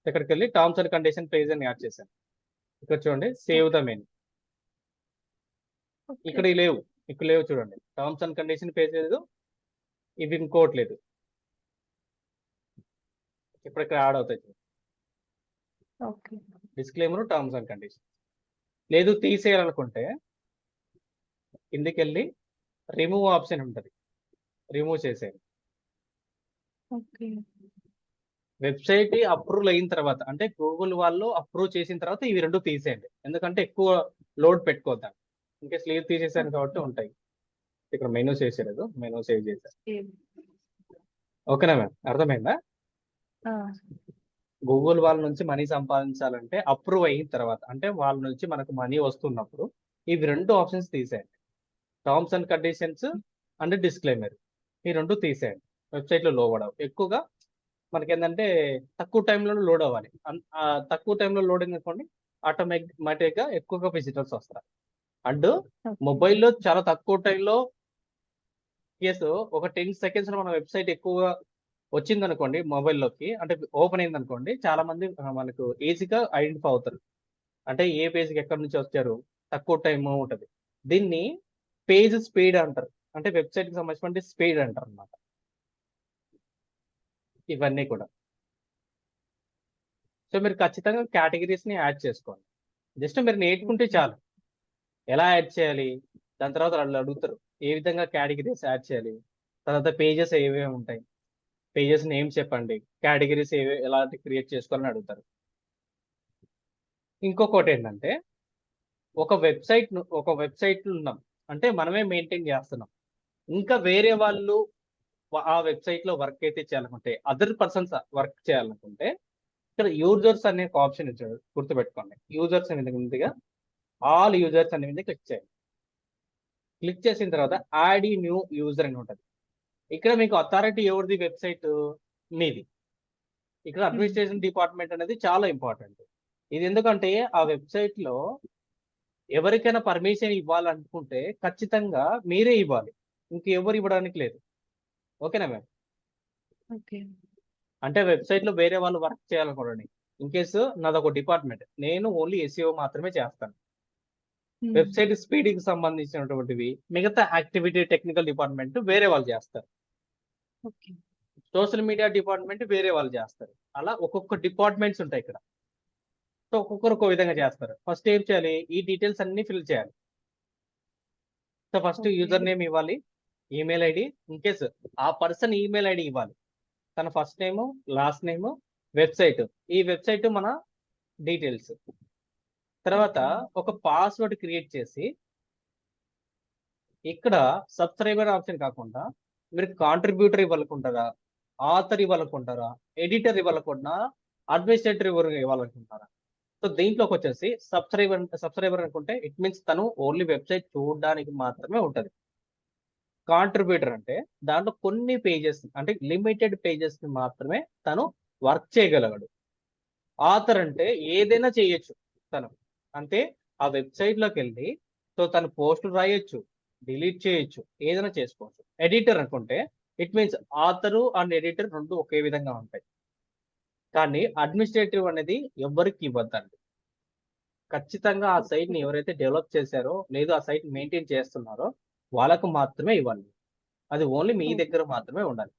ఇక్కడికి వెళ్ళి టర్మ్స్ అండ్ కండిషన్ పేజ్ అని యాడ్ చేశాను. ఇక్కడ చూడండి, సేవ్ ద మెనూ. ఇక్కడ లేవు చూడండి, టర్మ్స్ అండ్ కండిషన్ పేజ్ లేదు, ఇవి ఇంకోటి లేదు. ఇప్పుడు ఇక్కడ యాడ్ అవుతాయి డిస్క్లైమర్, టర్మ్స్ అండ్ కండిషన్. లేదు తీసేయాలనుకుంటే కిందికి వెళ్ళి రిమూవ్ ఆప్షన్ ఉంటుంది, రిమూవ్ చేసేయండి. వెబ్సైట్ అప్రూవ్ అయిన తర్వాత అంటే గూగుల్ వాళ్ళు అప్రూవ్ చేసిన తర్వాత ఇవి రెండు తీసేయండి, ఎందుకంటే ఎక్కువ లోడ్ పెట్టుకోవద్దాం. ఇంకా స్లీవ్ తీసేసాను కాబట్టి ఉంటాయి. ఇక్కడ మెనూ చేసేలేదు, మెనూ సేవ్ చేశాను. ఓకేనా మ్యామ్? అర్థమైందా? గూగుల్ వాళ్ళ నుంచి మనీ సంపాదించాలంటే అప్రూవ్ అయిన తర్వాత అంటే వాళ్ళ నుంచి మనకు మనీ వస్తున్నప్పుడు ఇవి రెండు ఆప్షన్స్ తీసేయండి, terms and conditions and disclaimer. ఈ రెండు తీసేయండి. వెబ్సైట్ లో లోడ్ అవ్వ ఎక్కువగా మనకి ఏంటంటే తక్కువ టైంలో లోడ్ అవ్వాలి. తక్కువ టైంలో లోడింగ్ అనుకోండి, ఆటోమేటిక్ గా ఎక్కువగా విజిటర్స్ వస్తారు. అండ్ మొబైల్లో చాలా తక్కువ టైంలో ఒక 10 seconds లో మన వెబ్సైట్ ఎక్కువగా వచ్చింది అనుకోండి, మొబైల్లోకి అంటే ఓపెన్ అయింది అనుకోండి, చాలా మంది మనకు ఈజీగా ఐడెంటిఫై అవుతారు. అంటే ఏ పేజ్కి ఎక్కడి నుంచి వచ్చారు, తక్కువ టైం ఉంటుంది. దీన్ని పేజ్ స్పీడ్ అంటారు, అంటే వెబ్సైట్ కి సంబంధించిన స్పీడ్ అంటారు అన్నమాట. ఇవన్నీ కూడా. సో మీరు ఖచ్చితంగా కేటగిరీస్ ని యాడ్ చేసుకోండి. జస్ట్ మీరు నేర్చుకుంటే చాలు ఎలా యాడ్ చేయాలి. దాని తర్వాత వాళ్ళు అడుగుతారు ఏ విధంగా కేటగిరీస్ యాడ్ చేయాలి, తర్వాత పేజెస్ ఏవేవి ఉంటాయి, పేజెస్ నేమ్ చెప్పండి, కేటగిరీస్ ఎలాంటి క్రియేట్ చేసుకోవాలని అడుగుతారు. ఇంకొకటి ఏంటంటే ఒక వెబ్సైట్ ఉన్నాం అంటే మనమే మెయింటైన్ చేస్తున్నాం, ఇంకా వేరే వాళ్ళు ఆ వెబ్సైట్ లో వర్క్ అయితే చేయాలనుకుంటే, అదర్ పర్సన్స్ వర్క్ చేయాలనుకుంటే ఇక్కడ యూజర్స్ అనే ఒక ఆప్షన్ ఇచ్చాడు, గుర్తుపెట్టుకోండి. యూజర్స్ అనేది ముందుగా ఆల్ యూజర్స్ అనే మీద క్లిక్ చేయండి. క్లిక్ చేసిన తర్వాత యాడ్ న్యూ యూజర్ అని ఉంటుంది. ఇక్కడ మీకు అథారిటీ ఎవరిది, వెబ్సైట్ మీది. ఇక్కడ అడ్మినిస్ట్రేషన్ డిపార్ట్మెంట్ అనేది చాలా ఇంపార్టెంట్. ఇది ఎందుకంటే ఆ వెబ్సైట్ లో ఎవరికైనా పర్మిషన్ ఇవ్వాలనుకుంటే ఖచ్చితంగా మీరే ఇవ్వాలి, ఇంకెవరు ఇవ్వడానికి లేదు. ఓకేనా మ్యామ్? అంటే వెబ్సైట్ లో వేరే వాళ్ళు వర్క్ చేయాలనుకోండి, ఇన్ కేసు నాది ఒక డిపార్ట్మెంట్, నేను ఓన్లీ ఎస్ఈఓ మాత్రమే చేస్తాను. వెబ్సైట్ స్పీడ్ కి సంబంధించినటువంటివి మిగతా యాక్టివిటీ టెక్నికల్ డిపార్ట్మెంట్ వేరే వాళ్ళు చేస్తారు, సోషల్ మీడియా డిపార్ట్మెంట్ వేరే వాళ్ళు చేస్తారు. అలా ఒక్కొక్క డిపార్ట్మెంట్స్ ఉంటాయి ఇక్కడ. సో ఒక్కొక్కరు ఒక్కో విధంగా చేస్తారు. ఫస్ట్ ఏం చేయాలి, ఈ డీటెయిల్స్ అన్ని ఫిల్ చేయాలి. సో ఫస్ట్ యూజర్ నేమ్ ఇవ్వాలి, ఈమెయిల్ ఐడి, ఇన్ కేసు ఆ పర్సన్ ఈమెయిల్ ఐడి ఇవ్వాలి, తన first name, last name, website, ఈ వెబ్సైట్ మన డీటెయిల్స్. తర్వాత ఒక పాస్వర్డ్ క్రియేట్ చేసి ఇక్కడ సబ్స్క్రైబర్ ఆప్షన్ కాకుండా మీరు కాంట్రిబ్యూటర్ ఇవ్వాలనుకుంటారా, ఆథర్ ఇవ్వాలనుకుంటారా, ఎడిటర్ ఇవ్వాలనుకుంటున్నా, అడ్మినిస్ట్రేటర్ ఇవ్వాలనుకుంటారా. సో దీంట్లోకి వచ్చేసి సబ్స్క్రైబర్ అనుకుంటే ఇట్ మీన్స్ తను ఓన్లీ వెబ్సైట్ చూడడానికి మాత్రమే ఉంటుంది. కాంట్రిబ్యూటర్ అంటే దాంట్లో కొన్ని పేజెస్ అంటే లిమిటెడ్ పేజెస్ ని మాత్రమే తను వర్క్ చేయగలగాడు. ఆథర్ అంటే ఏదైనా చేయొచ్చు తను. అంటే ఆ వెబ్సైట్ లోకి వెళ్ళి సో తను పోస్టులు రాయొచ్చు, డిలీట్ చేయొచ్చు, ఏదైనా చేసుకోవచ్చు. ఎడిటర్ అనుకుంటే it means author and editor రెండు ఒకే విధంగా ఉంటాయి. కానీ అడ్మినిస్ట్రేటివ్ అనేది ఎవరికి ఇవ్వద్దండి. ఖచ్చితంగా ఆ సైట్ ని ఎవరైతే డెవలప్ చేశారో లేదా ఆ సైట్ మెయింటైన్ చేస్తున్నారో వాళ్ళకు మాత్రమే ఇవ్వాలి. అది ఓన్లీ మీ దగ్గర మాత్రమే ఉండాలి.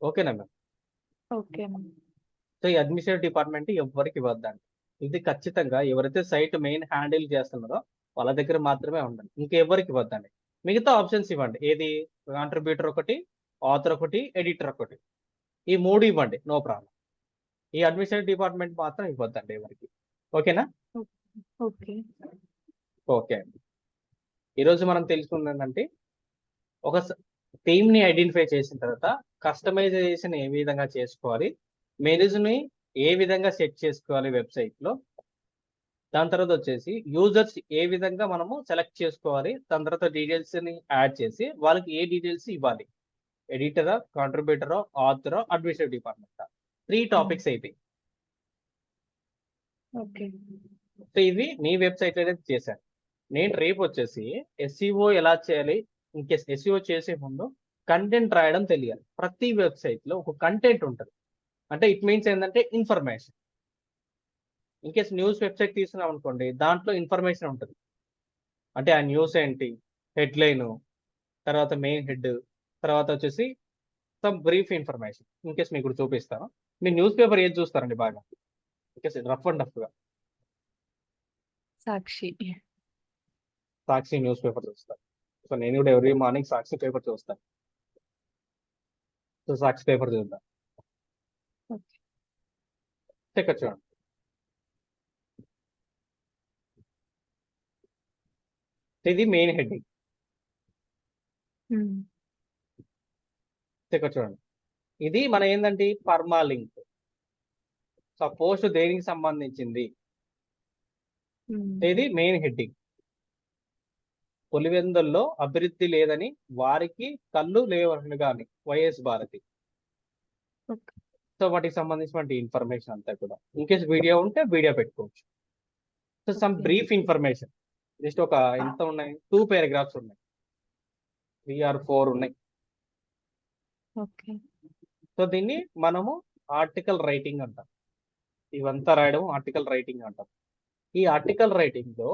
ఓకేనా మ్యామ్? Okay ma'am. సో ఈ అడ్మినిస్ట్రేటివ్ డిపార్ట్మెంట్ ఎవరికి ఇవ్వద్దండి. ఇది ఖచ్చితంగా ఎవరైతే సైట్ మెయిన్ హ్యాండిల్ చేస్తున్నారో వాళ్ళ దగ్గర మాత్రమే ఉండాలి. ఇంకెవరికి ఇవ్వద్దండి. మిగతా ఆప్షన్స్ ఇవ్వండి. ఏది? కాంట్రిబ్యూటర్ ఒకటి, ఆథర్ ఒకటి, ఎడిటర్ ఒకటి. ఈ మూడు ఇవ్వండి, నో ప్రాబ్లం. ఈ అడ్మినిస్ట్రేటివ్ డిపార్ట్మెంట్ మాత్రం ఇవ్వద్దండి ఎవరికి. ఓకేనా? ఓకే. ఓకే అండి. ఈరోజు మనం తెలుసుకుంది ఏంటంటే ఒక థీమ్ ని ఐడెంటిఫై చేసిన తర్వాత కస్టమైజేషన్ ఏ విధంగా చేసుకోవాలి, మెనూస్ ని ఏ విధంగా సెట్ చేసుకోవాలి వెబ్సైట్ లో, దాని తర్వాత వచ్చేసి యూజర్స్ ఏ విధంగా మనము సెలెక్ట్ చేసుకోవాలి, దాని తర్వాత డీటెయిల్స్ ని యాడ్ చేసి వాళ్ళకి ఏ డీటెయిల్స్ ఇవ్వాలి, ఎడిటరా, కాంట్రిబ్యూటరా, ఆథరా, అడ్మినిస్ట్రేటివ్ డిపార్ట్మెంట్. 3 టాపిక్స్ అయిపోయి. ఓకే. సో ఇది మీ వెబ్సైట్ లో చేశాను. నేను రేపు వచ్చేసి ఎస్ఈఓ ఎలా చేయాలి, ఇన్కేస్ ఎస్ఈఓ చేసే ముందు కంటెంట్ రాయడం తెలియాలి. ప్రతి వెబ్సైట్ లో ఒక కంటెంట్ ఉంటుంది. అంటే ఇట్ మీన్స్ ఏంటంటే ఇన్ఫర్మేషన్. ఇన్కేస్ న్యూస్ వెబ్సైట్ తీసుకున్నాం అనుకోండి, దాంట్లో ఇన్ఫర్మేషన్ ఉంటుంది. అంటే ఆ న్యూస్ ఏంటి, హెడ్లైన్, తర్వాత మెయిన్ హెడ్, తర్వాత వచ్చేసి సమ్ బ్రీఫ్ ఇన్ఫర్మేషన్. ఇన్కేస్ మీకు చూపిస్తాను. మీరు న్యూస్ పేపర్ ఏది చూస్తారండి బాగా? ఇన్కేస్ రఫ్ అండ్ రఫ్ గా సాక్షి. సాక్షి న్యూస్ పేపర్ చూస్తాను. సో నేను కూడా ఎవ్రీ మార్నింగ్ సాక్షి పేపర్ చూస్తాను. సో సాక్షి పేపర్ చూద్దాం. ఓకే. ఇక్కడ చూడండి. ఇది మెయిన్ హెడ్డింగ్. ఇక్కడ చూడండి. ఇది మన ఏంటంటే పర్మా లింక్. సో పోస్ట్ దేనికి సంబంధించింది, ఇది మెయిన్ హెడ్డింగ్. పులివెందుల్లో అభివృద్ధి లేదని వారికి కళ్ళు లేవని కానీ వైఎస్ భారతి. సో వాటికి సంబంధించిన ఇన్ఫర్మేషన్ అంతా కూడా ఇన్కేస్ వీడియో ఉంటే వీడియో పెట్టుకోవచ్చు. So some brief information, just ఒక ఎంత ఉన్నాయి, 2 paragraphs ఉన్నాయి, 3 or 4 ఉన్నాయి. సో దీన్ని మనము ఆర్టికల్ రైటింగ్ అంటాం. ఇవంతా రాయడం ఆర్టికల్ రైటింగ్ అంటాం. ఈ ఆర్టికల్ రైటింగ్ లో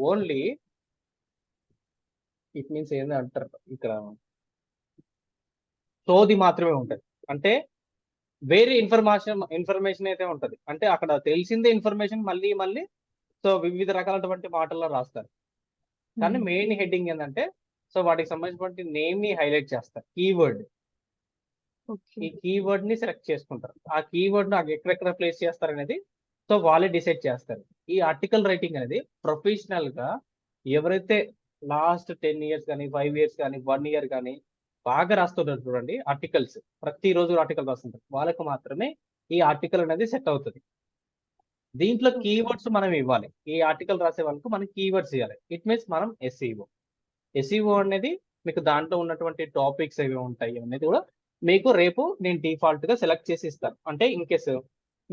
ఓన్లీ ఇట్ మీన్స్ ఏంది అంటారు ఇక్కడ, సోది మాత్రమే ఉంటది. అంటే వేరే ఇన్ఫర్మేషన్ అయితే ఉంటది. అంటే అక్కడ తెలిసిందే ఇన్ఫర్మేషన్ మళ్ళీ మళ్ళీ సో వివిధ రకాలైనటువంటి మాటల్లో రాస్తారు. కానీ మెయిన్ హెడ్డింగ్ ఏంటంటే సో వాటికి సంబంధించినటువంటి నేమ్ ని హైలైట్ చేస్తారు. కీవర్డ్, ఈ కీవర్డ్ ని సెలెక్ట్ చేసుకుంటారు. ఆ కీవర్డ్ ను ఎక్కడెక్కడ ప్లేస్ చేస్తారు అనేది సో వాళ్ళే డిసైడ్ చేస్తారు. ఈ ఆర్టికల్ రైటింగ్ అనేది ప్రొఫెషనల్ గా ఎవరైతే లాస్ట్ 10 years కానీ 5 years కానీ 1 year కానీ బాగా రాస్తుంటారు చూడండి ఆర్టికల్స్, ప్రతిరోజు ఆర్టికల్ రాస్తుంటారు, వాళ్ళకు మాత్రమే ఈ ఆర్టికల్ అనేది సెట్ అవుతుంది. దీంట్లో కీవర్డ్స్ మనం ఇవ్వాలి. ఈ ఆర్టికల్ రాసే వాళ్ళకు మనం కీవర్డ్స్ ఇవ్వాలి. ఇట్ మీన్స్ మనం ఎస్ఈఓ అనేది మీకు దాంట్లో ఉన్నటువంటి టాపిక్స్ ఏవి ఉంటాయి అనేది కూడా మీకు రేపు నేను డిఫాల్ట్ గా సెలెక్ట్ చేసి ఇస్తాను. అంటే ఇన్ కేసు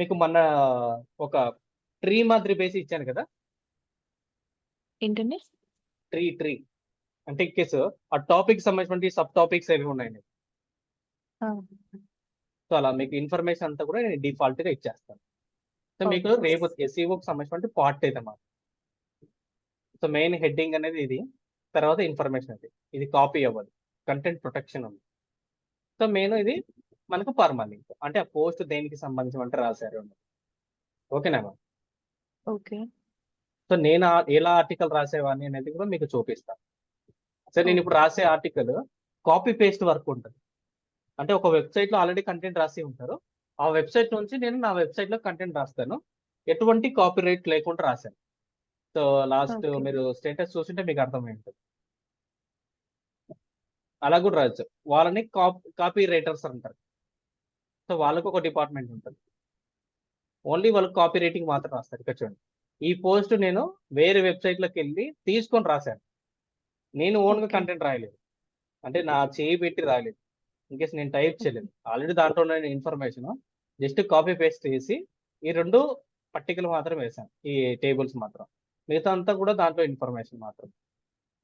మీకు మొన్న ఒక ట్రీ మాదిరి బేసి ఇచ్చాను కదా, ఏంటండి? ట్రీ అంటే ఇన్ కేసు ఆ టాపిక్ సంబంధించిన సబ్ టాపిక్స్ ఏవి ఉన్నాయి, సో అలా మీకు ఇన్ఫర్మేషన్ అంతా కూడా నేను డిఫాల్ట్ గా ఇచ్చేస్తాను. సో మీకు రేపు ఎస్ఈఓకి సంబంధించిన పార్ట్ అయితే మాత్రం సో మెయిన్ హెడ్డింగ్ అనేది ఇది, తర్వాత ఇన్ఫర్మేషన్ అది, ఇది కాపీ అవ్వదు, కంటెంట్ ప్రొటెక్షన్ ఉంది. సో మెయిన్ ఇది మనకు పర్మనెంట్, అంటే ఆ పోస్ట్ దేనికి సంబంధించి రాశారు. ఓకేనా? ఓకే. సో నేను ఎలా ఆర్టికల్ రాసేవాడిని అనేది కూడా మీకు చూపిస్తాను. సో నేను ఇప్పుడు రాసే ఆర్టికల్ కాపీ పేస్ట్ వర్క్ ఉంటుంది. అంటే ఒక వెబ్సైట్ లో ఆల్రెడీ కంటెంట్ రాసి ఉంటారు, ఆ వెబ్సైట్ నుంచి నేను నా వెబ్సైట్ లో కంటెంట్ రాస్తాను, ఎటువంటి కాపీ రైట్ లేకుండా రాశాను. సో లాస్ట్ మీరు స్టేటస్ చూస్తుంటే మీకు అర్థమై ఉంటుంది. అలా కూడా రాయొచ్చు. వాళ్ళని కాపీ రైటర్స్ అంటారు. సో వాళ్ళకు ఒక డిపార్ట్మెంట్ ఉంటుంది, ఓన్లీ వాళ్ళకి కాపీ రైటింగ్ మాత్రం రాస్తారు. ఇక్కడ చూడండి, ఈ పోస్ట్ నేను వేరే వెబ్సైట్ లోకి వెళ్ళి తీసుకొని రాశాను, నేను ఓన్ గా కంటెంట్ రాయలేదు, అంటే నా చేయి పెట్టి రాయలేదు, ఇన్కేస్ నేను టైప్ చేయలేదు, ఆల్రెడీ దాంట్లో ఉన్న ఇన్ఫర్మేషన్ జస్ట్ కాపీ పేస్ట్ చేసి ఈ 2 పట్టికలు మాత్రం వేసాను, ఈ టేబుల్స్ మాత్రం. మిగతా అంతా కూడా దాంట్లో ఇన్ఫర్మేషన్ మాత్రం.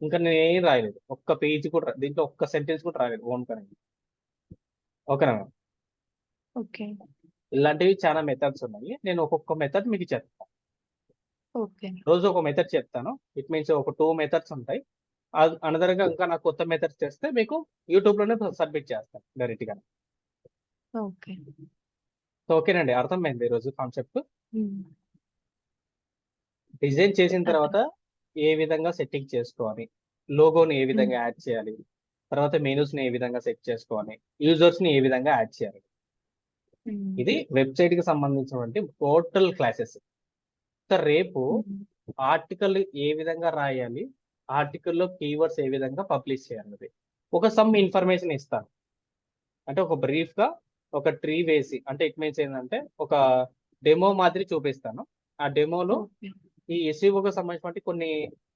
ఇంకా నేను ఏం రాయలేదు, ఒక్క పేజ్ కూడా దీంట్లో ఒక్క సెంటెన్స్ కూడా రాయలేదు ఓన్ పని. ఓకేనా? ఓకే. ఇలాంటివి చాలా మెథడ్స్ ఉన్నాయి. నేను ఒక్కొక్క మెథడ్ మీకు చెప్తాను. ఓకే. రోజు ఒక మెథడ్ చెప్తాను. ఇట్ మీన్స్ ఒక 2 మెథడ్స్ ఉంటాయి. అనదర్గా ఇంకా నాకు కొత్త మెథడ్స్ చేస్తే మీకు యూట్యూబ్లోనే సబ్మిట్ చేస్తాను డైరెక్ట్గా. ఓకే. సో ఓకేనండి, అర్థమైంది ఈరోజు కాన్సెప్ట్. హ్మ్. డిజైన్ చేసిన అదే. తర్వాత ఏ విధంగా సెట్టింగ్ చేసుకోవాలి, లోగోని ఏ విధంగా యాడ్ చేయాలి, తర్వాత మెనూస్ని ఏ విధంగా సెట్ చేసుకోవాలి, యూజర్స్ని ఏ విధంగా యాడ్ చేయాలి. ఇది వెబ్సైట్కి సంబంధించినటువంటి టోటల్ క్లాసెస్. సార్ రేపు ఆర్టికల్ ఏ విధంగా రాయాలి, ఆర్టికల్లో కీవర్డ్స్ ఏ విధంగా పబ్లిష్ చేయాలి, ఒక సమ్ ఇన్ఫర్మేషన్ ఇస్తాను. అంటే ఒక బ్రీఫ్గా ఒక ట్రీ వేసి, అంటే ఇట్ మీన్స్ ఏంటంటే ఒక డెమో మాదిరి చూపిస్తాను. ఆ డెమోలో ఓకే. ఈ ఎస్ఈఓకి సంబంధించినటువంటి కొన్ని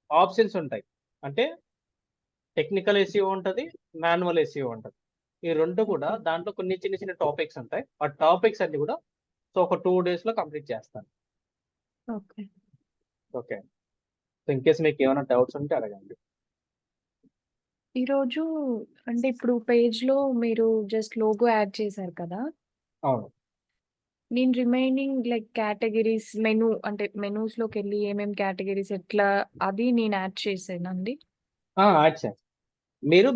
ఆప్షన్స్ ఉంటాయి. అంటే టెక్నికల్ ఎస్ఈఓ ఉంటుంది, మాన్యువల్ ఎస్ఈఓ ఉంటుంది. ఈ 2 కూడా దాంట్లో కొన్ని చిన్న చిన్న టాపిక్స్ ఉంటాయి. ఆ టాపిక్స్ అన్ని కూడా సో ఒక 2 డేస్లో కంప్లీట్ చేస్తాను. Okay. Okay. So in case మీకు ఏమైనా డౌట్స్ ఉంటే అడగండి. ఈరోజు అంటే ఇప్పుడు పేజ్‌లో మీరు జస్ట్ లోగో యాడ్ చేశారు కదా! అవును. నేను రిమైనింగ్ లైక్ కేటగరీస్ మెనూ అంటే మెనూస్‌లోకెళ్ళి ఏమేం కేటగరీస్ ఎట్లా అది నేను యాడ్ చేశానండి? యాడ్ చేయండి.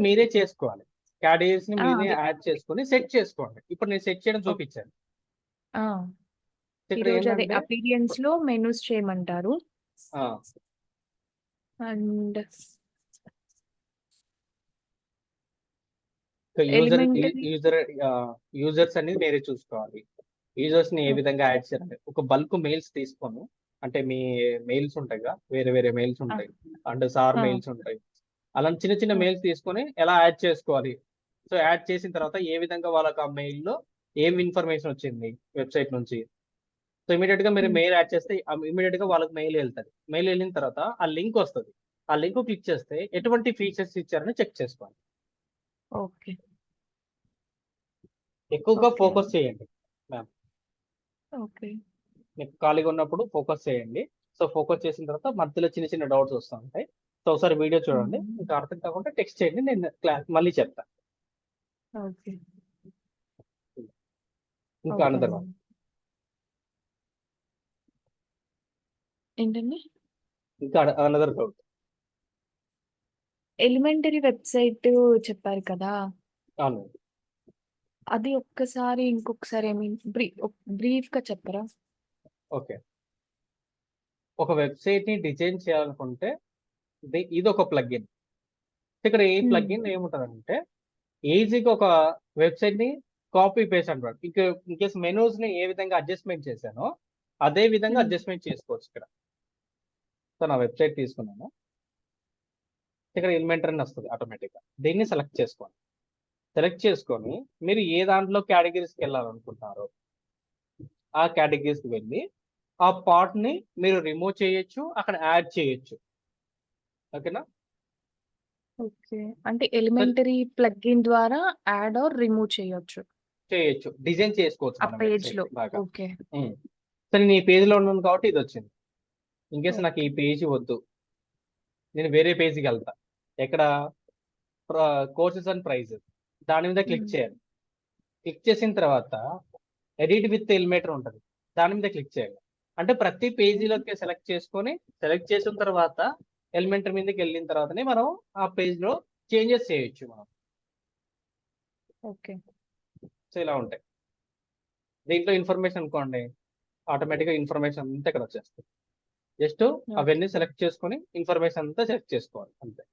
మీరే చేసుకోవాలి. కేటగిరీస్‌ని మీరే అదే. యాడ్ చేసుకొని సెట్ చేసుకోండి. ఇప్పుడు నేను సెట్ చేయడం ఓకే. చూపించాను. ఆ! ఇక్కడ ఈరోజు అదే ఏంటంటే అపీరియన్స్‌లో మెనూస్ చేయమంటారు. ఆ, అండ్ ఎలిమెంటరీ యూజర్స్ అనేది మీరే చూసుకోవాలి. యూజర్స్ ని ఏ ఓకే. విధంగా యాడ్ చేయాలి, ఒక బల్క్ మెయిల్స్ తీసుకొని, అంటే మీ మెయిల్స్ ఉంటాయి కదా, వేరే వేరే మెయిల్స్ ఆ! ఉంటాయి, అంటే సార్ ఆ! మెయిల్స్ ఉంటాయి. అలా చిన్న చిన్న ఆ! మెయిల్స్ తీసుకొని ఎలా యాడ్ చేసుకోవాలి. సో యాడ్ చేసిన తర్వాత ఏ విధంగా వాళ్ళకి ఆ మెయిల్లో ఏం ఇన్ఫర్మేషన్ వచ్చింది వెబ్సైట్ నుంచి. సో ఇమీడియట్ గా మీరు హ్మ్. మెయిల్ యాడ్ చేస్తే ఇమీడియట్ గా వాళ్ళకి మెయిల్ వెళ్తుంది. మెయిల్ వెళ్ళిన తర్వాత ఆ లింక్ వస్తుంది. ఆ లింక్ క్లిక్ చేస్తే ఎటువంటి ఫీచర్స్ ఇచ్చారని చెక్ చేసుకోవాలి. ఓకే. ఎక్కువగా ఓకే. ఫోకస్ చేయండి మ్యామ్. ఓకే. మీకు ఖాళీగా ఉన్నప్పుడు ఫోకస్ చేయండి. సో ఫోకస్ చేసిన తర్వాత మధ్యలో చిన్న చిన్న డౌట్స్ వస్తూ ఉంటాయి. సో ఒకసారి వీడియో చూడండి. హ్మ్. ఇంకా అర్థం కాకుండా టెక్స్ట్ చేయండి, నేను మళ్ళీ చెప్తాను. ఓకే. ఇంకా అనదర్ వన్. ఓకేనండి. ఏంటండి? ఇంకా అనదర్ డౌట్. ఎలిమెంటరీ వెబ్‌సైట్ చెప్పారు కదా! అవును. అది ఒక్కసారి ఇంకొకసారి ఐ మీన్ బ్రీఫ్‌గా చెప్పరా? ఓకే. ఒక వెబ్సైట్ ని డిజైన్ చేయాలనుకుంటే ఇది ఒక ప్లగ్ఇన్. ఇక్కడ ఈ హ్మ్. ప్లగ్ఇన్ ఏముంటుందంటే ఈజీగా ఒక వెబ్సైట్ ని కాపీ పేస్ట్ అంటారు. ఇన్ కేస్ మెనూస్ ని ఏ విధంగా అడ్జస్ట్మెంట్ చేశానో అదే విధంగా హ్మ్. అడ్జస్ట్మెంట్ చేసుకోవచ్చు ఇక్కడ. సో నా వెబ్సైట్ తీసుకున్నాను. ఇక్కడ ఎలిమెంటరీ అని వస్తుంది ఆటోమేటిక్గా. దీన్ని సెలెక్ట్ చేసుకోండి. సెలెక్ట్ చేసుకొని మీరు ఏ దాంట్లో కేటగిరీస్కి వెళ్ళాలనుకుంటున్నారో ఆ కేటగిరీస్కి వెళ్ళి ఆ పార్ట్ ని మీరు రిమూవ్ చేయొచ్చు, అక్కడ యాడ్ చేయొచ్చు. ఓకేనా? ఓకే. అంటే సో ఎలిమెంటరీ ప్లగ్ఇన్ ద్వారా యాడ్ ఆర్ రిమూవ్ చేయొచ్చు. చేయొచ్చు, డిజైన్ చేసుకోవచ్చు ఆ మన వెబ్సైట్ పేజ్‌లో. బాగా. ఓకే. సరే నేను ఈ పేజ్లో ఉన్నాను కాబట్టి ఇది వచ్చింది. ఇన్ కేస్ నాకు ఓకే. ఈ పేజ్ వద్దు, నేను వేరే పేజ్కి వెళ్తా. ఎక్కడ కోర్సెస్ అండ్ ప్రైజెస్ దాని మీద క్లిక్ హ్మ్. చేయాలి. క్లిక్ చేసిన తర్వాత ఎడిట్ విత్ ఎలిమేటర్ ఉంటుంది, దాని మీద క్లిక్ చేయాలి. అంటే ప్రతి పేజీలోకి సెలెక్ట్ చేసిన తర్వాత ఎలిమెంటర్ మీదకి వెళ్ళిన తర్వాతనే మనం ఆ పేజ్లో చేంజెస్ చేయొచ్చు మనం. ఓకే. సో ఇలా ఉంటాయి. దీంట్లో ఇన్ఫర్మేషన్ అనుకోండి, ఆటోమేటిక్గా ఇన్ఫర్మేషన్ అంతా ఇక్కడ వచ్చేస్తుంది. Just okay. అవన్నీ సెలెక్ట్ చేసుకొని ఇన్ఫర్మేషన్ అంతా సెలెక్ట్ చేసుకోవాలి అంతే.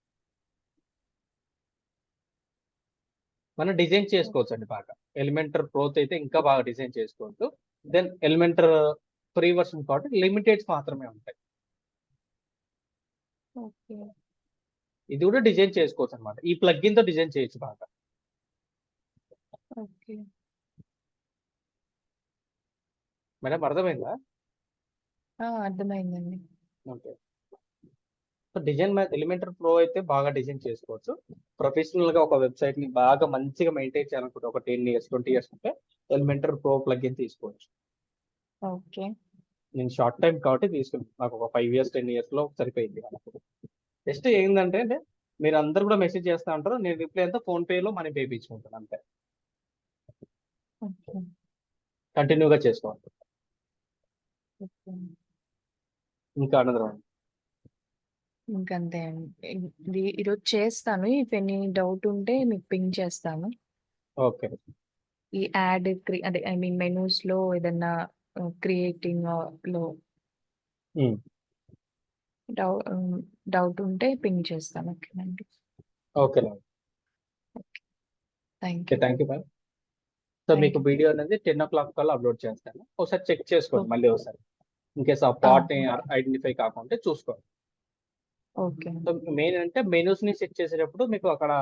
మనం డిజైన్ చేసుకోవచ్చు అండి బాగా. ఎలిమెంటర్ ప్రోతో అయితే ఇంకా బాగా డిజైన్ చేసుకోవచ్చు. దెన్ ఎలిమెంటర్ ఫ్రీ వర్షన్ కాబట్టి లిమిటెడ్స్ మాత్రమే ఉంటాయి. ఓకే. ఇది కూడా డిజైన్ చేసుకోవచ్చు అనమాట. ఈ ప్లగ్ఇన్ తో డిజైన్ చేయొచ్చు బాగా. ఓకే. మేడం అర్థమైందా? అర్థమైందండి. Okay. So design Elementor pro అయితే బాగా డిజైన్ చేసుకోవచ్చు. ప్రొఫెషనల్ గా ఒక వెబ్సైట్ ని బాగా మంచిగా మెయింటైన్ చేయాలనుకుంటే ఒక 10 ఇయర్స్ 20 ఇయర్స్ ఉంటే ఎలిమెంటర్ ప్రో ప్లగ్ఇన్ తీసుకోవచ్చు. ఓకే. నేను షార్ట్ టైం కాబట్టి తీసుకున్నాను. నాకు ఒక 5 ఇయర్స్ 10 ఇయర్స్ లో సరిపోయింది నాకు. జస్ట్ ఏంటంటే మీరు అందరు కూడా మెసేజ్ చేస్తా ఉంటారు, నేను రిప్లై అంతా ఫోన్ పే లో మనీ పే ఇచ్చుకుంటాను అంతే. ఓకే. కంటిన్యూగా చేసుకోవాలి. ఓకే. ఇంకా అనదరం. ఇంకంతే అండి. ఇది ఈరోజు చేస్తాను. ఇఫ్ ఎనీ డౌట్ ఉంటే మీకు పింగ్ చేస్తాను. ఓకే. ఈ యాడ్ అదే ఐ మీన్ మెనూస్‌లో ఏదన్నా క్రియేటింగ్‌లో ఉమ్. డౌట్ ఉంటే పింగ్ చేస్తాను. ఓకేనండి. Okay thank okay you. Thank you ma'am. So thank మీకు యూ. వీడియో అనేది 10 o'clock కల్లా అప్లోడ్ చేస్తాను. ఒకసారి చెక్ చేసుకోండి ఓకే. మళ్ళీ ఒకసారి. ఇన్ కేస్ ఆ పార్ట్ ఓకే. ఐడెంటిఫై కాకుంటే చూసుకోండి. ఓకే. సో మెయిన్ అంటే మెనూస్ ని సెట్ చేసేటప్పుడు మీకు అక్కడ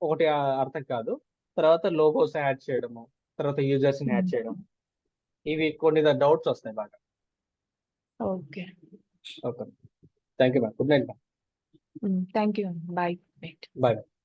ఒకటి అర్థం కాదు. తర్వాత లోగోస్ యాడ్ చేయడము, తర్వాత యూజర్స్ ని యాడ్ హ్మ్. చేయడం, ఇవి కొన్ని డౌట్స్ వస్తాయి బాగా. Okay. Okay. Thank you ma'am. Good night ma'am. Thank you. Bye. Bye.